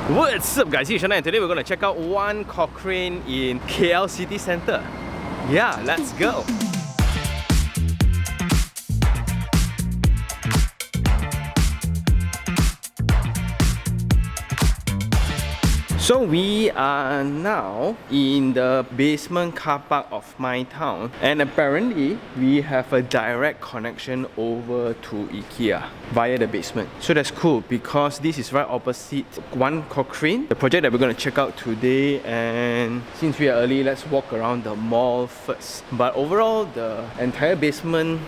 What's up guys, it's Shana and today we're going to check out One Cochrane in KL City Centre. Yeah, let's go! So we are now in the basement car park of MyTown, and apparently we have a direct connection over to IKEA via the basement. So that's cool because this is right opposite One Cochrane, the project that we're going to check out today. And since we are early, let's walk around the mall first. But overall, the entire basement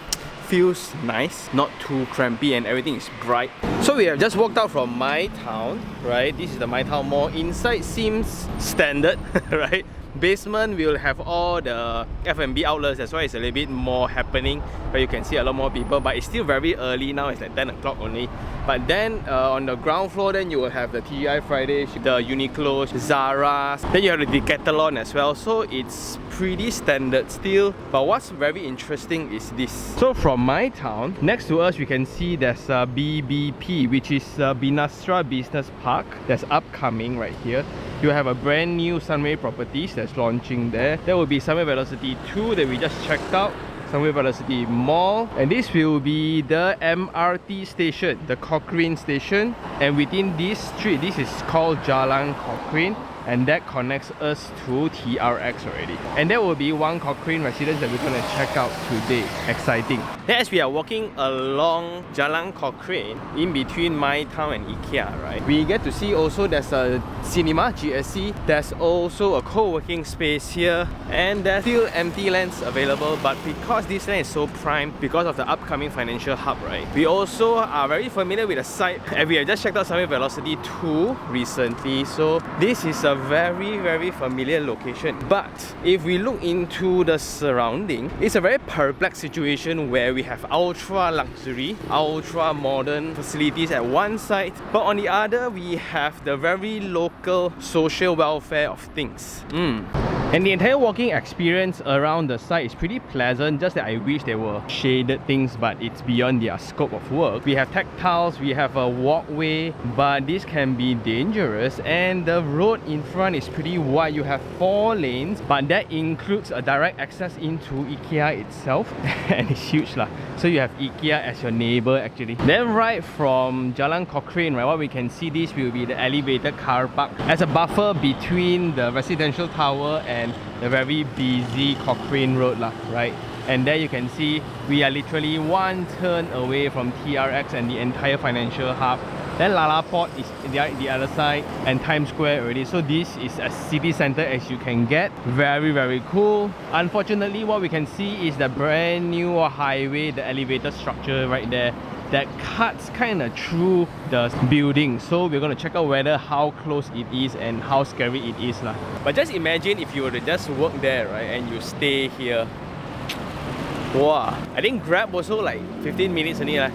feels nice, not too crampy, and everything is bright. So we have just walked out from MyTown, right? This is the MyTown mall. Inside seems standard, right? Basement will have all the F&B outlets, that's why it's a little bit more happening, where you can see a lot more people, but it's still very early now, it's like 10 o'clock only. But then on the ground floor, then you will have the TGI Fridays, the Uniqlo, Zara, then you have the Decathlon as well. So it's pretty standard still. But what's very interesting is this. So from MyTown, next to us we can see there's a BBP, which is Binastra Business Park, that's upcoming right here. You have a brand new Sunway properties that's launching there. There will be Sunway Velocity 2 that we just checked out, Sunway Velocity Mall, and this will be the MRT station, the Cochrane station. And within this street, this is called Jalan Cochrane, and that connects us to TRX already. And there will be One Cochrane Residences that we're going to check out today. Exciting. Then as we are walking along Jalan Cochrane, in between MyTown and IKEA, right, we get to see also there's a cinema, GSC. There's also a co-working space here, and there's still empty lands available. But because this land is so prime, because of the upcoming financial hub, right, we also are very familiar with the site, and we have just checked out Sunway Velocity 2 recently. So this is a very familiar location. But if we look into the surrounding, it's a very perplexed situation where we have ultra luxury, ultra modern facilities at one side, but on the other we have the very local social welfare of things. And the entire walking experience around the site is pretty pleasant, just that I wish there were shaded things, but it's beyond their scope of work. We have tactiles, we have a walkway, but this can be dangerous, and the road in front is pretty wide. You have 4 lanes, but that includes a direct access into IKEA itself and it's huge lah. So you have IKEA as your neighbor actually. Then right from Jalan Cochrane, right, what we can see, this will be the elevated car park as a buffer between the residential tower and the very busy Cochrane Road lah, right? And there you can see we are literally one turn away from TRX and the entire financial hub. Then Lalaport is the other side, and Times Square already. So this is as city center as you can get. Very cool. Unfortunately, what we can see is the brand new highway, the elevated structure right there, that cuts kind of through the building. So we're going to check out whether how close it is and how scary it is lah. But just imagine if you were to just work there, right, and you stay here. Wow, I think Grab also like 15 minutes only lah.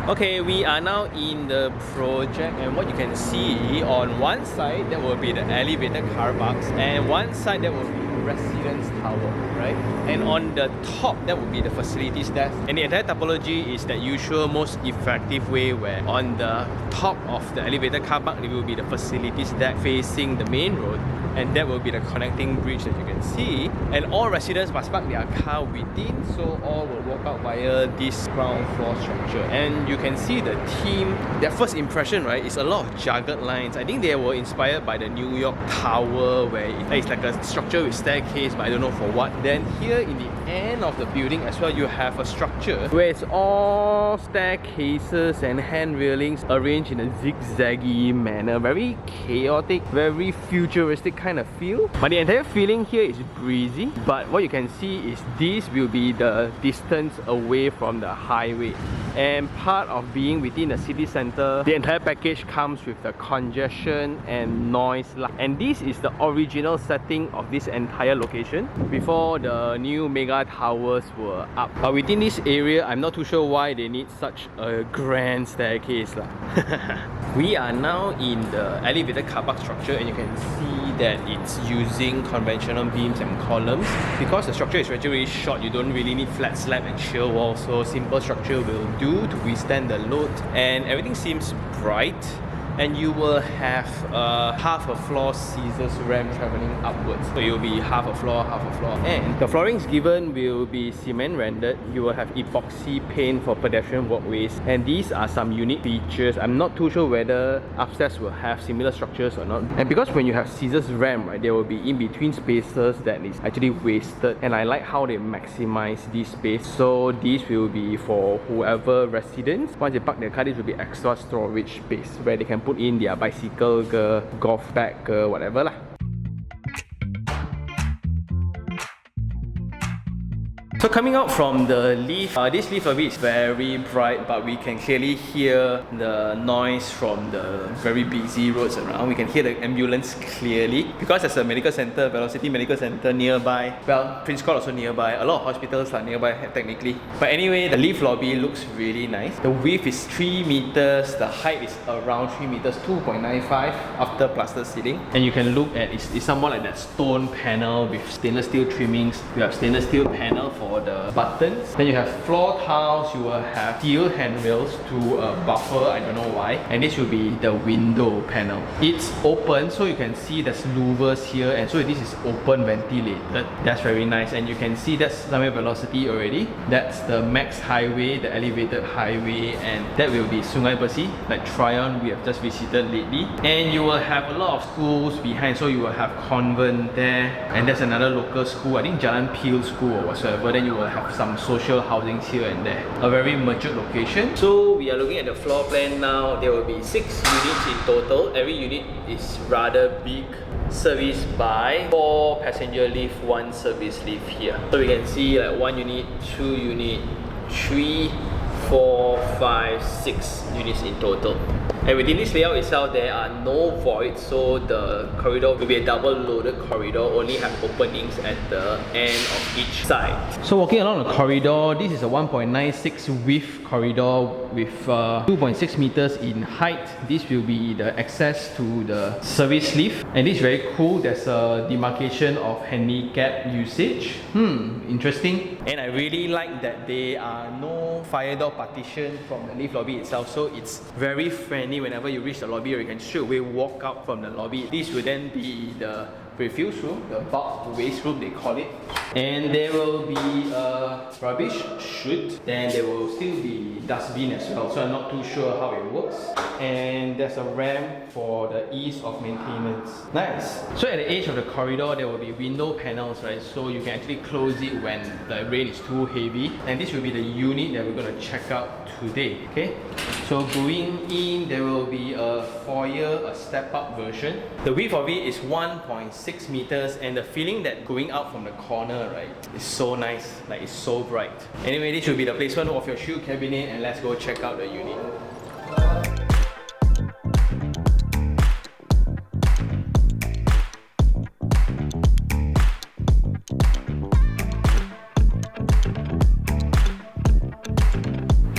Okay, we are now in the project, and what you can see on one side, that will be the elevated car parks, and one side that will be residence tower, right? And on the top, that will be the facilities desk. And the entire topology is the usual, most effective way, where on the top of the elevated car park, it will be the facilities deck facing the main road, and that will be the connecting bridge that you can see. And all residents must park their car within, so all will walk out via this ground floor structure. And you can see the theme, their first impression, right, is a lot of jagged lines. I think they were inspired by the New York Tower, where it's like a structure with staircase, but I don't know for what. Then here in the end of the building as well, you have a structure where it's all staircases and hand railings arranged in a zigzaggy manner. Very chaotic, very futuristic kind of feel. But the entire feeling here is breezy. But what you can see is this will be the distance away from the highway. And part of being within the city center, the entire package comes with the congestion and noise. And this is the original setting of this entire location before the new mega towers were up. But within this area, I'm not too sure why they need such a grand staircase. We are now in the elevated car park structure, and you can see that it's using conventional beams and columns. Because the structure is really short, you don't really need flat slab and shear wall, so simple structure will do to withstand the load. And everything seems bright. And you will have half a floor scissors ramp traveling upwards. So it will be half a floor, half a floor. And the floorings given will be cement rendered. You will have epoxy paint for pedestrian walkways. And these are some unique features. I'm not too sure whether upstairs will have similar structures or not. And because when you have scissors ramp, right, there will be in between spaces that is actually wasted. And I like how they maximize this space. So this will be for whoever residents. Once they park their car, this will be extra storage space where they can put in their bicycle, golf bag, whatever lah. So coming out from the lift, this lift of it is very bright, but we can clearly hear the noise from the very busy roads around. We can hear the ambulance clearly because there's a medical center, Velocity Medical Center nearby. Well, Prince Court also nearby. A lot of hospitals are nearby technically. But anyway, the lift lobby looks really nice. The width is 3 meters, the height is around 3 meters, 2.95 after plaster ceiling. And you can look at it's somewhat like that stone panel with stainless steel trimmings. We have stainless steel panel for the buttons. Then you have floor tiles, you will have steel handrails to buffer, I don't know why. And this will be the window panel. It's open, so you can see there's louvers here, and so this is open ventilated. That's very nice. And you can see that's Sunway Velocity already. That's the Max Highway, the elevated highway, and that will be Sungai Besi, like Tryon we have just visited lately. And you will have a lot of schools behind, so you will have convent there, and there's another local school, I think Jalan Peel School or whatsoever. Then you will have some social housings here and there. A very mature location. So we are looking at the floor plan now. There will be 6 units in total. Every unit is rather big. Serviced by 4 passenger lift, 1 service lift here. So we can see like 1 unit, 2 unit, 3, 4, 5, 6 units in total. And within this layout itself, there are no voids, so the corridor will be a double loaded corridor, only have openings at the end of each side. So walking along the corridor, this is a 1.96 width corridor with 2.6 meters in height. This will be the access to the service lift, and this is very cool. There's a demarcation of handicap usage. Interesting. And I really like that there are no fire door partition from the lift lobby itself, so it's very friendly. Whenever you reach the lobby, you can straight away walk out from the lobby. This will then be the refuse room, the bulk waste room they call it. And there will be a rubbish chute. Then there will still be dustbin as well, so I'm not too sure how it works. And there's a ramp for the ease of maintenance. Nice. So at the edge of the corridor, there will be window panels, right? So you can actually close it when the rain is too heavy. And this will be the unit that we're going to check out today. Okay. So going in, there will be a foyer, a step-up version. The width of it is 1.6 meters, and the feeling that going out from the corner, right, is so nice. Like, it's so bright. Anyway, this will be the placement of your shoe cabinet, and let's go check out the unit.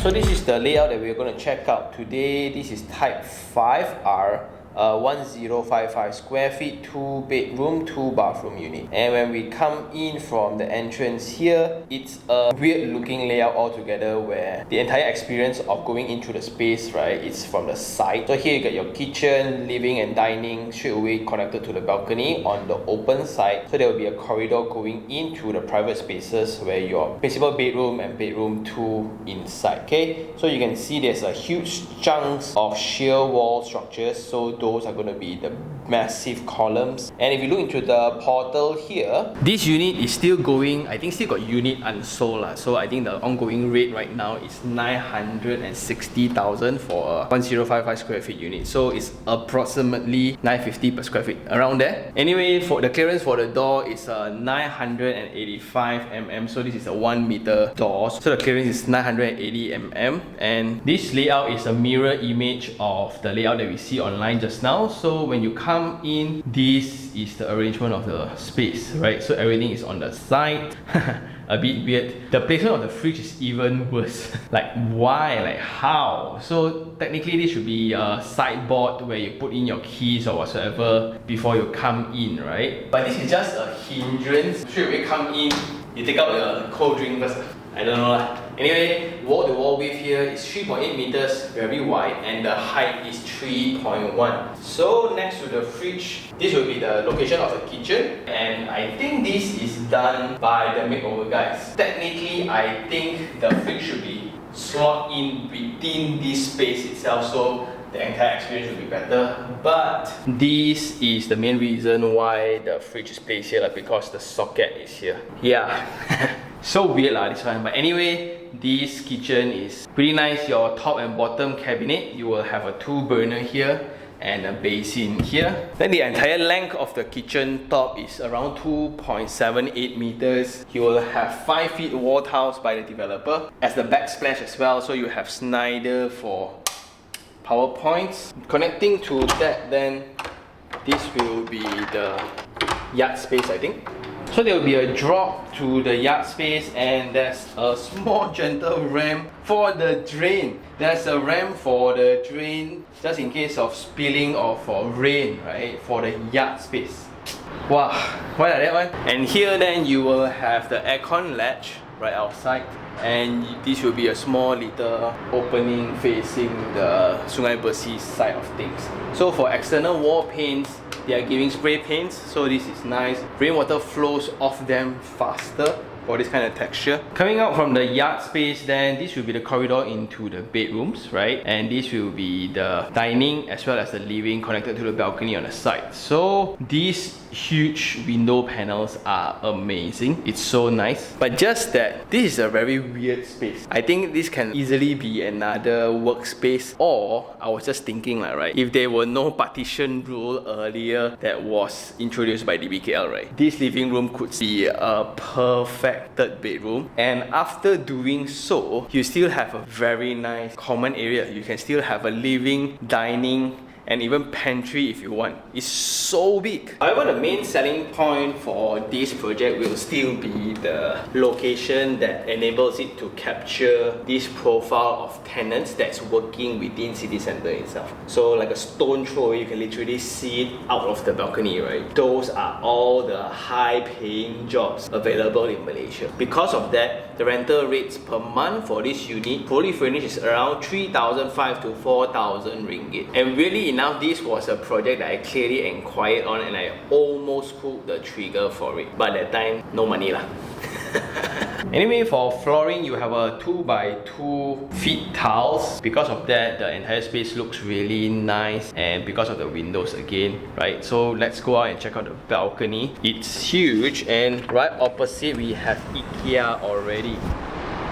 So this is the layout that we're going to check out today. This is type 5R. 1055 square feet, 2 bedroom, 2 bathroom unit. And when we come in from the entrance here, it's a weird looking layout altogether, where the entire experience of going into the space, right, is from the side. So here you get your kitchen, living and dining straight away connected to the balcony on the open side. So there will be a corridor going into the private spaces where your principal bedroom and bedroom 2 inside. Okay, so you can see there's a huge chunks of shear wall structures. So those are going to be the massive columns. And if you look into the portal here, this unit is still going. I think still got unit unsold. So I think the ongoing rate right now is 960,000 for a 1055 square feet unit. So it's approximately 950 per square feet, around there. Anyway, for the clearance for the door is 985 mm. So this is a 1 meter door. So the clearance is 980 mm. And this layout is a mirror image of the layout that we see online just now. So when you come in, this is the arrangement of the space, right? So everything is on the side. A bit weird. The placement of the fridge is even worse. Like, why? Like, how? So technically this should be a sideboard where you put in your keys or whatsoever before you come in, right? But this is just a hindrance. Straight away come in, you take out the cold drink first. I don't know lah. Anyway, wall-to-wall width here is 3.8 meters, very wide, and the height is 3.1. So next to the fridge, this will be the location of the kitchen, and I think this is done by the makeover guys. Technically, I think the fridge should be slot in within this space itself, so the entire experience will be better. But this is the main reason why the fridge is placed here, like, because the socket is here. Yeah. So weird lah, this one. But anyway, this kitchen is pretty nice. Your top and bottom cabinet, you will have a 2-burner here and a basin here. Then the entire length of the kitchen top is around 2.78 meters. You will have 5 feet wall tiles by the developer as the backsplash as well. So you have Snyder for power points. Connecting to that, then this will be the yard space, I think. So there will be a drop to the yard space, and there's a small gentle ramp for the drain. There's a ramp for the drain just in case of spilling or for rain, right? For the yard space. Wow, why like that one? And here then you will have the aircon latch right outside. And this will be a small little opening facing the Sungai Velocity side of things. So for external wall paints, they are giving spray paints, so this is nice. Rainwater flows off them faster for this kind of texture. Coming out from the yard space, then this will be the corridor into the bedrooms, right? And this will be the dining as well as the living connected to the balcony on the side. So these huge window panels are amazing. It's so nice. But just that this is a very weird space. I think this can easily be another workspace, or I was just thinking like, right, if there were no partition rule earlier that was introduced by DBKL, right, this living room could be a perfect third bedroom. And after doing so, you still have a very nice common area. You can still have a living, dining, and even pantry if you want. It's so big. However, the main selling point for this project will still be the location that enables it to capture this profile of tenants that's working within city center itself. So like a stone throw away, you can literally see it out of the balcony, right? Those are all the high paying jobs available in Malaysia. Because of that, the rental rates per month for this unit, fully furnished, is around 3,500 to 4,000 ringgit. And really enough, this was a project that I clearly inquired on, and I almost pulled the trigger for it. But at that time, no money lah. Anyway, for flooring, you have a 2x2 feet tiles. Because of that, the entire space looks really nice, and because of the windows again, right? So let's go out and check out the balcony. It's huge, and right opposite we have IKEA already.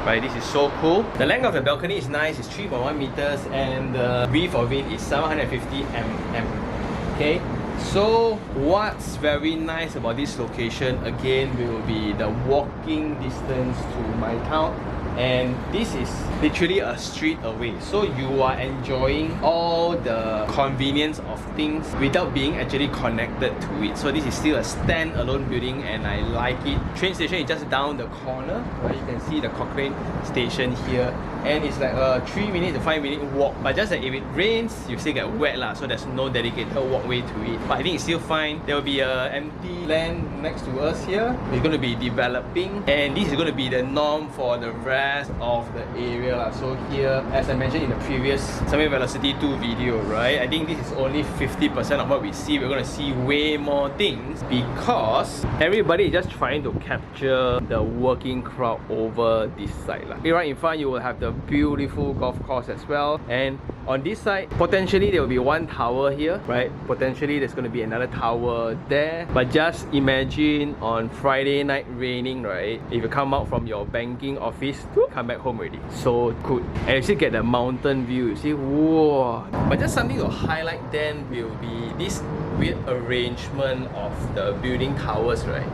Right, this is so cool. The length of the balcony is nice, it's 3.1 meters, and the width of it is 750 mm. Okay, so what's very nice about this location again will be the walking distance to MyTown. And this is literally a street away, so you are enjoying all the convenience of things without being actually connected to it. So this is still a stand-alone building, and I like it. Train station is just down the corner, right? You can see the Cochrane station here, and it's like a 3 to 5 minute walk. But just that if it rains, you still get wet lah, so there's no dedicated walkway to it. But I think it's still fine. There will be a empty land next to us here. It's going to be developing, and this is going to be the norm for the rest of the area lah. So here, as I mentioned in the previous Sunway Velocity 2 video, right, I think this is only 50% of what we see. We're going to see way more things because everybody is just trying to capture the working crowd over this side lah. Right in front, you will have the beautiful golf course as well, and On this side, potentially there will be one tower here, right? Potentially there's going to be another tower there. But just imagine on Friday night raining, right? If you come out from your banking office, come back home already. So good. And you still get the mountain view. You see, whoa. But just something to highlight then will be this weird arrangement of the building towers, right?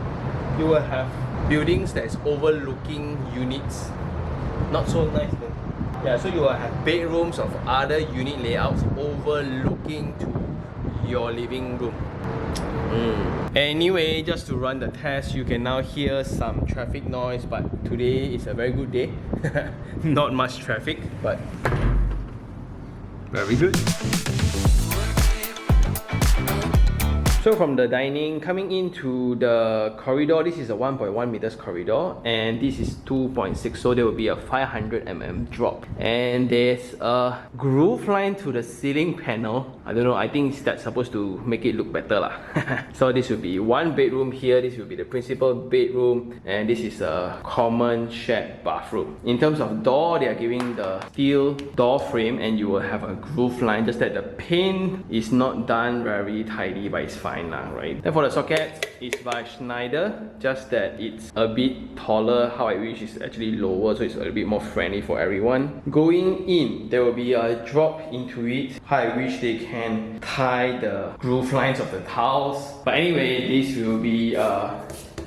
You will have buildings that is overlooking units. Not so nice though. Yeah, so you will have bedrooms of other unit layouts overlooking to your living room. Anyway, just to run the test, you can now hear some traffic noise, but today is a very good day. Not much traffic, but very good. So from the dining, coming into the corridor, this is a 1.1 meters corridor and this is 2.6, so there will be a 500 mm drop. And there's a groove line to the ceiling panel. I don't know, I think that's supposed to make it look better lah. So this will be one bedroom here, this will be the principal bedroom, and this is a common shared bathroom. In terms of door, they are giving the steel door frame and you will have a groove line, just that the paint is not done very tidy, but it's fine lah, right? Then for the socket, it's by Schneider, just that it's a bit taller. How I wish is actually lower, so it's a little bit more friendly for everyone. Going in, there will be a drop into it. How I wish they can tie the groove lines of the tiles. But anyway, this will be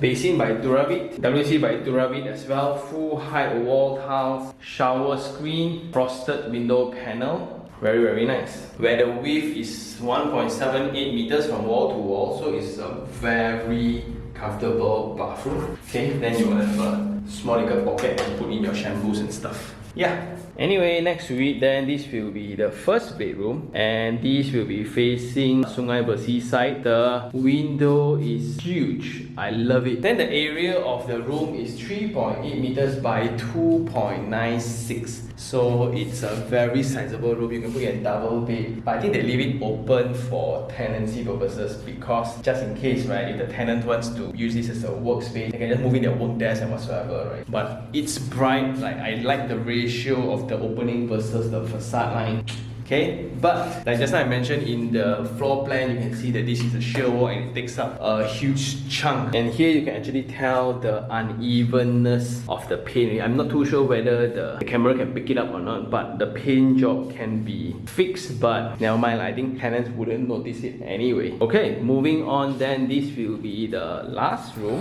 basin by Duravit, WC by Duravit as well, full height wall tiles, shower screen, frosted window panel. Very nice. Where the width is 1.78 meters from wall to wall, so it's a very comfortable bathroom. Okay, then you will have a small little pocket to put in your shampoos and stuff. Yeah. Anyway, next to it, then this will be the first bedroom, and this will be facing Sunway Velocity side. The window is huge. I love it. Then the area of the room is 3.8 meters by 2.96. So it's a very sizable room. You can put in a double bed, but I think they leave it open for tenancy purposes, because just in case, right, if the tenant wants to use this as a workspace, they can just move in their work desk and whatsoever, right? But it's bright. Like, I like the ratio of the opening versus the facade line. Okay, but like just now I mentioned, in the floor plan you can see that this is a shear wall and it takes up a huge chunk, and here you can actually tell the unevenness of the paint. I'm not too sure whether the camera can pick it up or not, but the paint job can be fixed, but never mind, I think tenants wouldn't notice it anyway. Okay, moving on, then this will be the last room.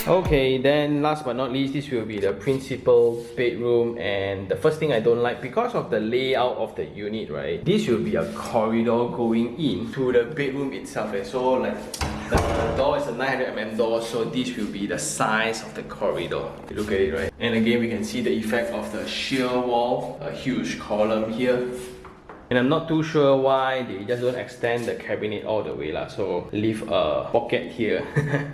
Okay, then last but not least, this will be the principal bedroom. And the first thing I don't like, because of the layout of the unit, right, this will be a corridor going in to the bedroom itself. So like the door is a 900 mm door, so this will be the size of the corridor. You look at it, right? And again, we can see the effect of the shear wall, a huge column here. And I'm not too sure why they just don't extend the cabinet all the way lah. So leave a pocket here.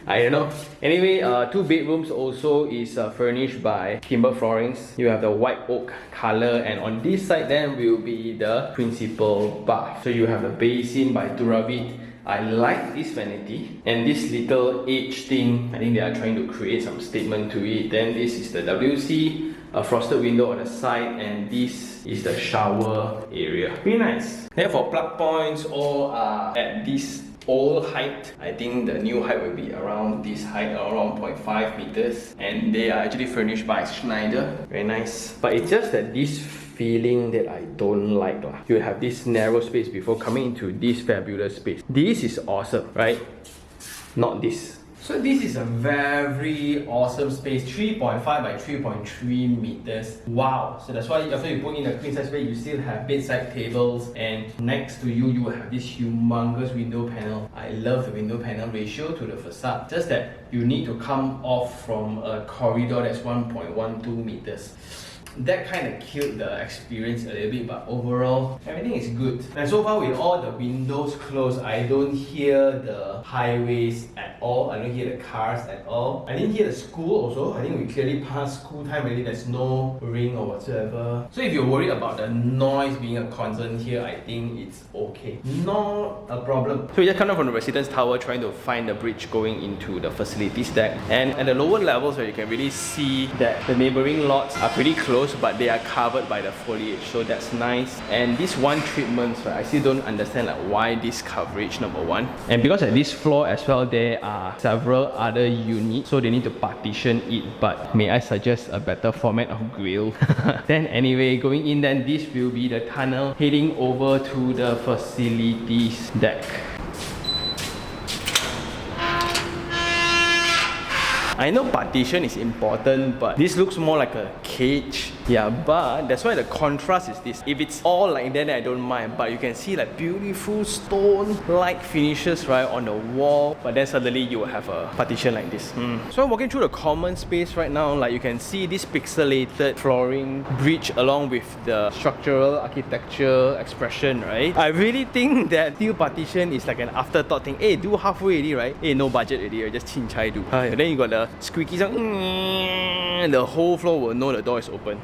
I don't know. Anyway, two bedrooms also is furnished by timber floorings. You have the white oak color, and on this side then will be the principal bath. So you have the basin by Duravit. I like this vanity and this little edge thing. I think they are trying to create some statement to it. Then this is the WC, a frosted window on the side, and this is the shower area. Pretty nice. Then for plug points, all are at this old height. I think the new height will be around this height, around 0.5 meters, and they are actually furnished by Schneider. Very nice. But it's just that this feeling that I don't like lah. You have this narrow space before coming into this fabulous space. This is awesome, right? Not this. So this is a very awesome space, 3.5 by 3.3 meters. Wow! So that's why after you put in a queen size bed, you still have bedside tables, and next to you, you will have this humongous window panel. I love the window panel ratio to the facade. Just that you need to come off from a corridor that's 1.12 meters. that kind of killed the experience a little bit, but overall, everything is good. And so far with all the windows closed, I don't hear the highways at all. I don't hear the cars at all. I didn't hear the school also. I think we clearly passed school time already. There's no ring or whatsoever. So if you're worried about the noise being a concern here, I think it's okay. Not a problem. So we just come down from the residence tower trying to find the bridge going into the facilities deck. And at the lower levels, where you can really see that the neighboring lots are pretty close, but they are covered by the foliage, so that's nice. And this one treatments, right, I still don't understand like why this coverage, number one. And because at this floor as well, there are several other units, so they need to partition it. But may I suggest a better format of grill? Then anyway, going in, then this will be the tunnel heading over to the facilities deck. I know partition is important, but this looks more like a cage. Yeah, but that's why the contrast is this. If it's all like that, then I don't mind. But you can see like beautiful stone-like finishes right on the wall. But then suddenly you will have a partition like this. So I'm walking through the common space right now. Like you can see this pixelated flooring bridge along with the structural architecture expression, right? I really think that steel partition is like an afterthought thing. Hey, do halfway already, right? Hey, no budget already, right? Just chin chai do. Then you got the squeaky sound. The whole floor will know the door is open.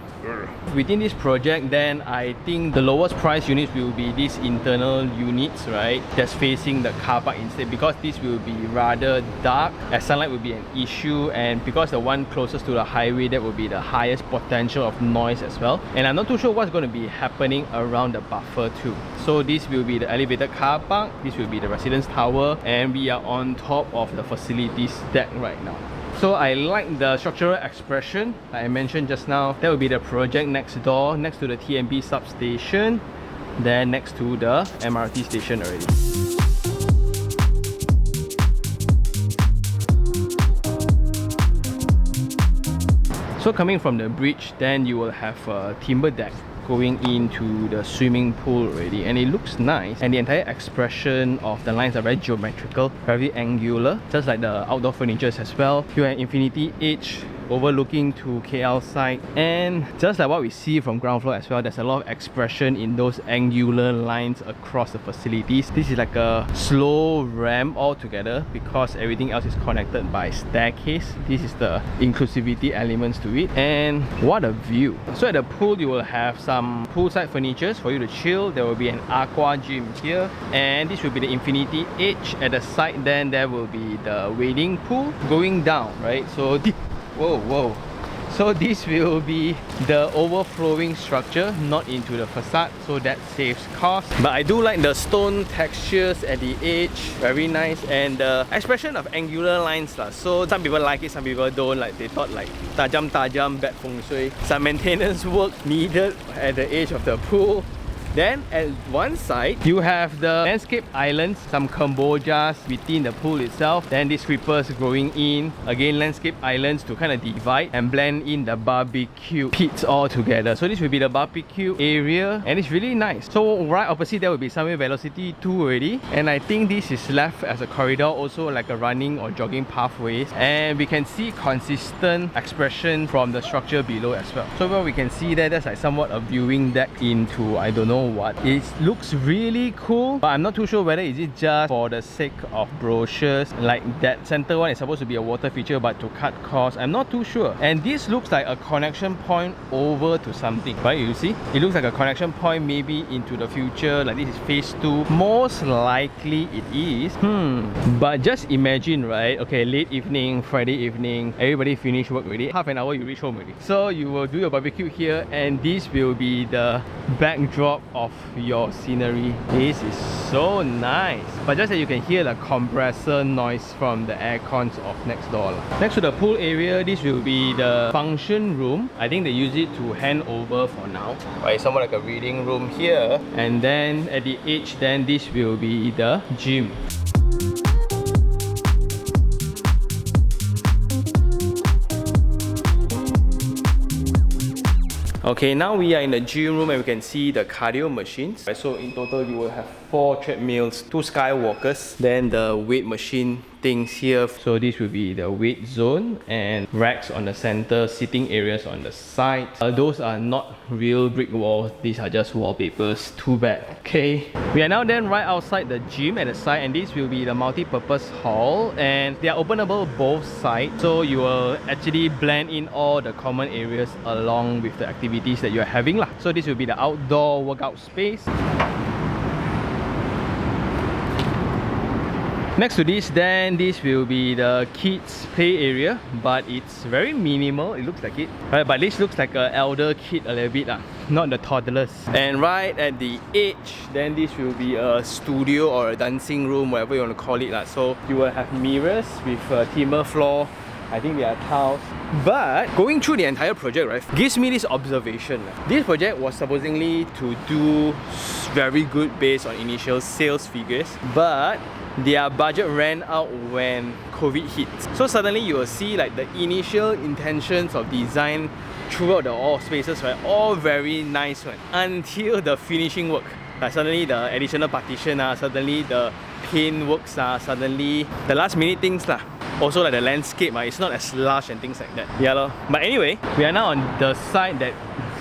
Within this project, then I think the lowest price units will be these internal units, right? That's facing the car park instead, because this will be rather dark as sunlight will be an issue, and because the one closest to the highway, that will be the highest potential of noise as well. And I'm not too sure what's going to be happening around the buffer too. So this will be the elevated car park, this will be the residence tower, and we are on top of the facilities deck right now. So I like the structural expression like I mentioned just now. That will be the project next door, next to the TMB substation, then next to the MRT station already. So coming from the bridge, then you will have a timber deck going into the swimming pool already, and it looks nice, and the entire expression of the lines are very geometrical, very angular, just like the outdoor furnitures as well. You have infinity edge overlooking to KL side, and just like what we see from ground floor as well, there's a lot of expression in those angular lines across the facilities. This is like a slow ramp altogether because everything else is connected by staircase. This is the inclusivity elements to it, and what a view. So at the pool, you will have some poolside furnitures for you to chill. There will be an aqua gym here, and this will be the infinity edge at the side. Then there will be the wading pool going down, right? So whoa. So this will be the overflowing structure, not into the facade, so that saves cost. But I do like the stone textures at the edge, very nice, and the expression of angular lines lah. So some people like it, some people don't. Like they thought like tajam, bad feng shui. Some maintenance work needed at the edge of the pool. Then at one side, you have the landscape islands, some Kembojas within the pool itself. Then these creepers growing in. Again, landscape islands to kind of divide and blend in the barbecue pits all together. So this will be the barbecue area, and it's really nice. So right opposite there will be Sunway Velocity 2 already. And I think this is left as a corridor, also like a running or jogging pathways. And we can see consistent expression from the structure below as well. So what we can see there, that's like somewhat a viewing deck into, I don't know what. It looks really cool, but I'm not too sure whether is it just for the sake of brochures. Like that center one is supposed to be a water feature, but to cut costs, I'm not too sure. And this looks like a connection point over to something, right? You see, it looks like a connection point maybe into the future, like this is phase 2. Most likely it is. But just imagine, right? Okay, late evening, Friday evening, everybody finish work already, half an hour you reach home already. So you will do your barbecue here, and this will be the backdrop of your scenery. This is so nice. But just that you can hear the compressor noise from the air cons of next door. Next to the pool area, this will be the function room. I think they use it to hand over for now. Right, somewhat like a reading room here. And then at the edge, then this will be the gym. Okay, now we are in the gym room and we can see the cardio machines. So in total you will have 4 treadmills, 2 skywalkers, then the weight machine things here. So this will be the weight zone and racks on the center, sitting areas on the side. Those are not real brick walls, these are just wallpapers. Too bad. Okay, we are now then right outside the gym at the side, and this will be the multi-purpose hall, and they are openable both sides, so you will actually blend in all the common areas along with the activities that you are having lah. So this will be the outdoor workout space. Next to this, then this will be the kids play area, but it's very minimal, it looks like it. Right, but this looks like an elder kid a little bit, not the toddlers. And right at the edge, then this will be a studio or a dancing room, whatever you want to call it. So you will have mirrors with a timber floor. I think they are tiles. But going through the entire project, right, gives me this observation. This project was supposedly to do very good based on initial sales figures, but their budget ran out when COVID hit. So suddenly you will see like the initial intentions of design throughout the all spaces, right, all very nice one, until the finishing work. Like suddenly the additional partition, suddenly the paint works, suddenly the last minute things. Also like the landscape, it's not as lush and things like that. Yeah, lor. But anyway, we are now on the side that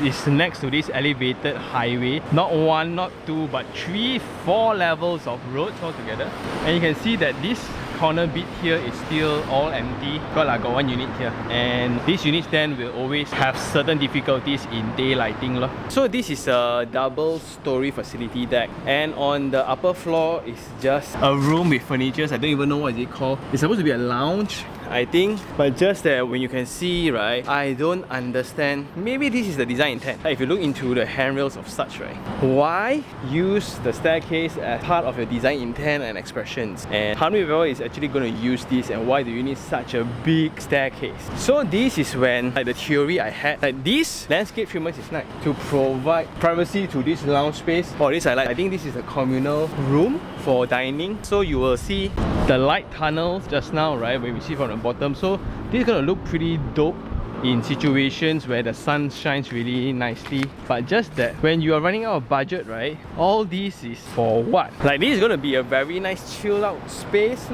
is next to this elevated highway. Not one, not two, but 3, 4 levels of roads altogether. And you can see that this corner bit here is still all empty. Got one unit here. And these units then will always have certain difficulties in daylighting. So this is a double-story facility deck. And on the upper floor is just a room with furniture. I don't even know what is it called. It's supposed to be a lounge, I think, but just that when you can see, right, I don't understand. Maybe this is the design intent. If you look into the handrails of such, right, why use the staircase as part of your design intent and expressions? And how many people is actually going to use this, and why do you need such a big staircase? So this is when the theory I had, this landscape treatment is nice to provide privacy to this lounge space. Or this I think this is a communal room for dining. So you will see the light tunnels just now, right, when we see from the bottom. So this is gonna look pretty dope in situations where the sun shines really nicely. But just that when you are running out of budget, right, all this is for what? Like this is gonna be a very nice chill out space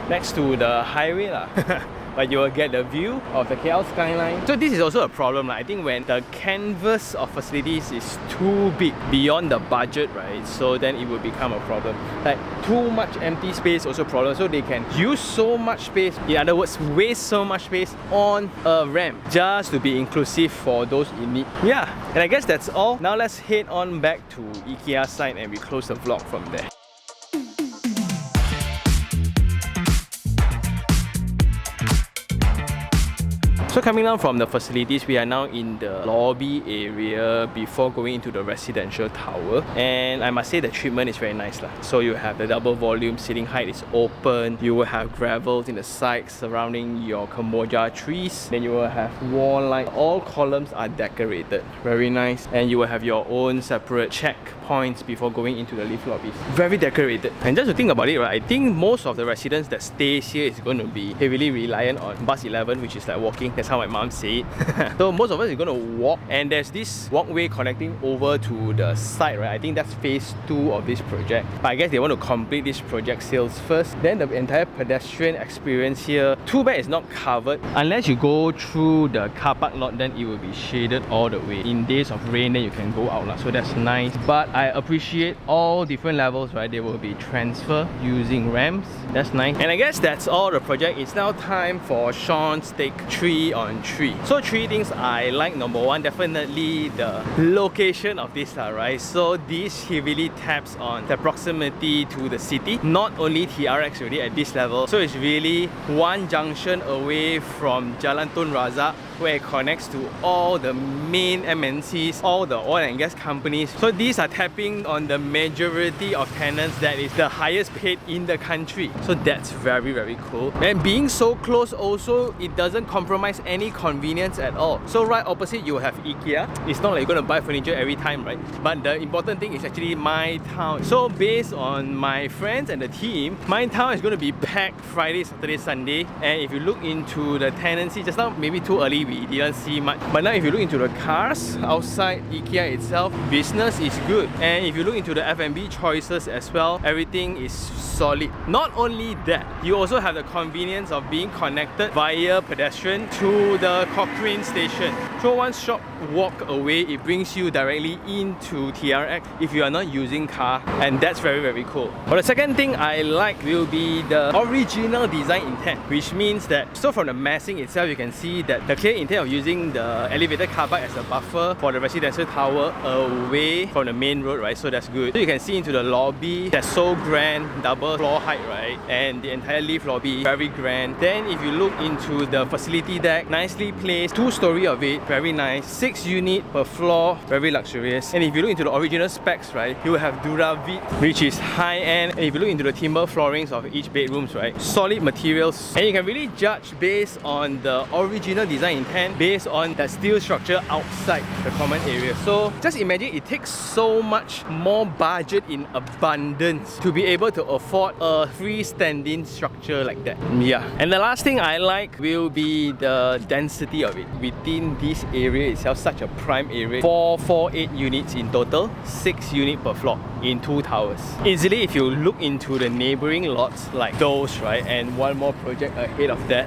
next to the highway but you will get the view of the KL skyline. So this is also a problem. I think when the canvas of facilities is too big beyond the budget, right, so then it will become a problem. Like too much empty space also a problem. So they can use so much space, in other words, waste so much space on a ramp just to be inclusive for those in need. Yeah, and I guess that's all. Now let's head on back to IKEA site and we close the vlog from there. So coming down from the facilities, we are now in the lobby area before going into the residential tower. And I must say the treatment is very nice. So you have the double volume, seating height is open. You will have gravels in the sides surrounding your Kemboja trees. Then you will have wall light. All columns are decorated. Very nice. And you will have your own separate checkpoints before going into the lift lobbies. Very decorated. And just to think about it, right, I think most of the residents that stays here is going to be heavily reliant on bus 11, which is like walking. That's how my mom said it. So most of us are going to walk, and there's this walkway connecting over to the side, right? I think that's phase 2 of this project. But I guess they want to complete this project sales first. Then the entire pedestrian experience here, too bad it's not covered. Unless you go through the car park lot, then it will be shaded all the way. In days of rain, then you can go out, so that's nice. But I appreciate all different levels, right? They will be transfer using ramps. That's nice. And I guess that's all the project. It's now time for Sean's take 3 on 3. So 3 things I like. Number 1, definitely the location of this, right? So this heavily taps on the proximity to the city. Not only TRX already at this level, so it's really one junction away from Jalan Tun Razak, where it connects to all the main MNCs, all the oil and gas companies. So these are tapping on the majority of tenants that is the highest paid in the country. So that's very, very cool. And being so close also, it doesn't compromise any convenience at all. So right opposite you have IKEA. It's not like you're gonna buy furniture every time, right? But the important thing is actually MyTown. So based on my friends and the team, MyTown is gonna be packed Friday, Saturday, Sunday. And if you look into the tenancy, just now maybe too early, we didn't see much. But now if you look into the cars outside IKEA itself, business is good. And if you look into the F&B choices as well, everything is solid. Not only that, you also have the convenience of being connected via pedestrian to the Cochrane station. So one short walk away, it brings you directly into TRX if you are not using car, and that's very, very cool. But the second thing I like will be the original design intent, which means that, so from the massing itself, you can see that the clear intent of using the elevated car park as a buffer for the residential tower away from the main road, right? So that's good. So you can see into the lobby, that's so grand, double floor height, right? And the entire lift lobby, very grand. Then if you look into the facility deck, nicely placed, 2-story of it, very nice, 6 unit per floor, very luxurious. And if you look into the original specs, right, you will have Duravit, which is high end. And if you look into the timber floorings of each bedrooms, right, solid materials. And you can really judge based on the original design intent, based on that steel structure outside the common area. So just imagine it takes so much more budget in abundance to be able to afford a freestanding structure like that. Yeah. And the last thing I like will be the density of it. Within this area itself, such a prime area, 448 units in total, 6 units per floor in 2 towers. Easily, if you look into the neighboring lots like those, right, and one more project ahead of that,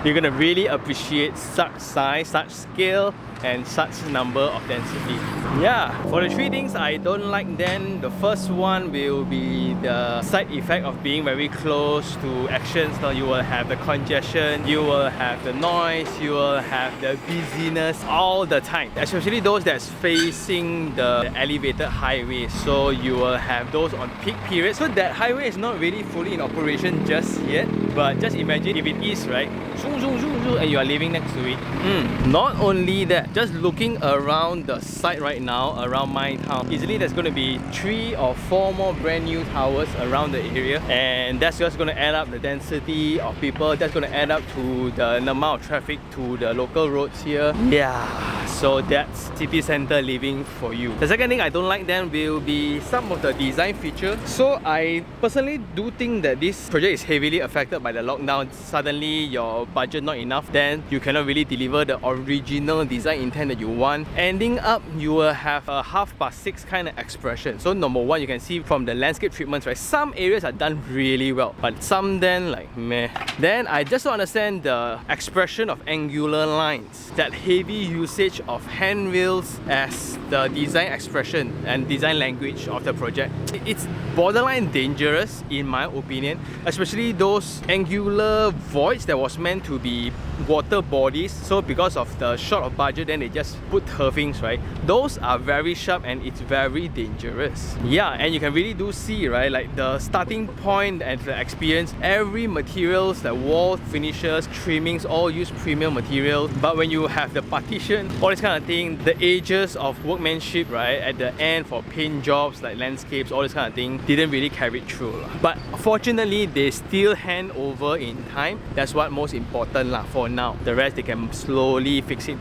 you're gonna really appreciate such size, such scale, and such number of density. Yeah, for the 3 things I don't like, then the first one will be the side effect of being very close to actions. Now you will have the congestion, you will have the noise, you will have the busyness all the time, especially those that's facing the elevated highway. So you will have those on peak periods. So that highway is not really fully in operation just yet, but just imagine if it is, right, and you are living next to it. Not only that, just looking around the site right now, around MyTown, easily there's going to be 3 or 4 more brand new towers around the area, and that's just going to add up the density of people. That's going to add up to the amount of traffic to the local roads here. Yeah, so that's city center living for you. The second thing I don't like then will be some of the design features. So I personally do think that this project is heavily affected by the lockdown. Suddenly your budget not enough, then you cannot really deliver the original design intent that you want. Ending up, you will have a 6:30 kind of expression. So number one, you can see from the landscape treatments, right, some areas are done really well, but some then like meh. Then I just don't understand the expression of angular lines, that heavy usage of handrails as the design expression and design language of the project. It's borderline dangerous in my opinion, especially those angular voids that was meant to be water bodies. So because of the short of budget, then they just put turfings, right? Those are very sharp and it's very dangerous. Yeah, and you can really do see, right, like the starting point and the experience, every materials, the wall finishes, trimmings, all use premium materials. But when you have the partition, all this kind of thing, the edges of workmanship, right, at the end for paint jobs like landscapes, all this kind of thing, didn't really carry through. But fortunately, they still hand over in time. That's what most important for now. The rest they can slowly fix it.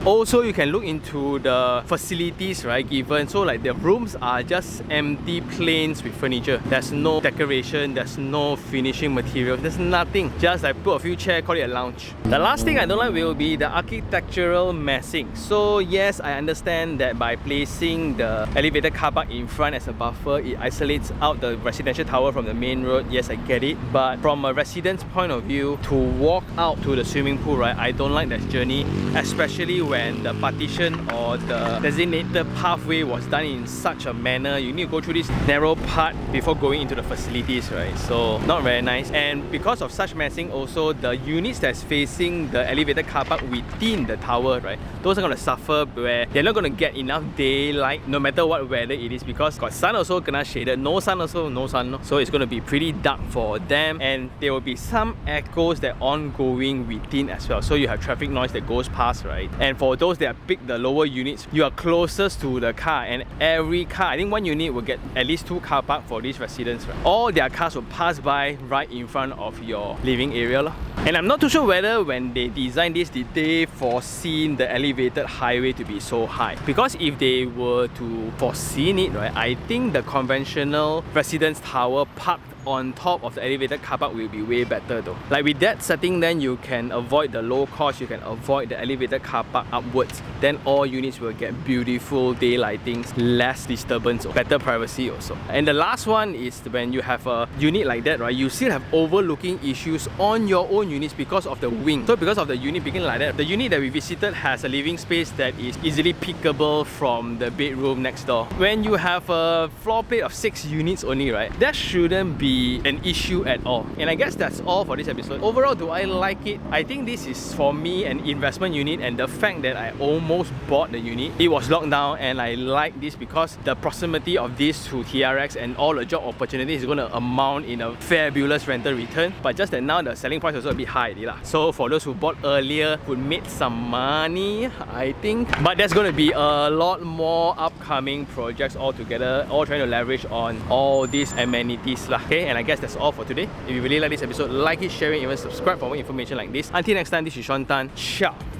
Also, you can look into the facilities, right, given. So like the rooms are just empty plains with furniture. There's no decoration, there's no finishing material, there's nothing. Just like put a few chairs, call it a lounge. The last thing I don't like will be the architectural massing. So yes, I understand that by placing the elevated car park in front as a buffer, it isolates out the residential tower from the main road. Yes, I get it. But from a resident's point of view, to walk out to the swimming pool, right, I don't like that journey, especially when the partition or the designated pathway was done in such a manner. You need to go through this narrow part before going into the facilities, right? So not very nice. And because of such massing, also the units that's facing the elevated car park within the tower, right, those are going to suffer where they're not going to get enough daylight no matter what weather it is, because got sun also gonna shaded, no sun also no sun, so it's going to be pretty dark for them, and there will be some echoes that ongoing within as well. So you have traffic noise that goes past, right? And for those that pick the lower units, you are closest to the car, and every car, I think one unit will get at least 2 car park for these residents, right? All their cars will pass by right in front of your living area. And I'm not too sure whether when they designed this, did they foreseen the elevated highway to be so high? Because if they were to foreseen it, right, I think the conventional residence tower parked on top of the elevated car park will be way better though. Like with that setting, then you can avoid the low cost, you can avoid the elevated car park upwards. Then all units will get beautiful daylighting, less disturbance, better privacy also. And the last one is when you have a unit like that, right, you still have overlooking issues on your own units because of the wing. So because of the unit being like that, the unit that we visited has a living space that is easily pickable from the bedroom next door. When you have a floor plate of 6 units only, right, that shouldn't be an issue at all. And I guess that's all for this episode. Overall, do I like it? I think this is for me an investment unit, and the fact that I almost bought the unit, it was locked down, and I like this because the proximity of this to TRX and all the job opportunities is going to amount in a fabulous rental return. But just that now the selling price is also a bit high already lah. So for those who bought earlier would make some money, I think. But there's going to be a lot more upcoming projects altogether, all trying to leverage on all these amenities lah. Okay, and I guess that's all for today. If you really like this episode, like it, share it, even subscribe for more information like this. Until next time, this is Sean Tan. Ciao.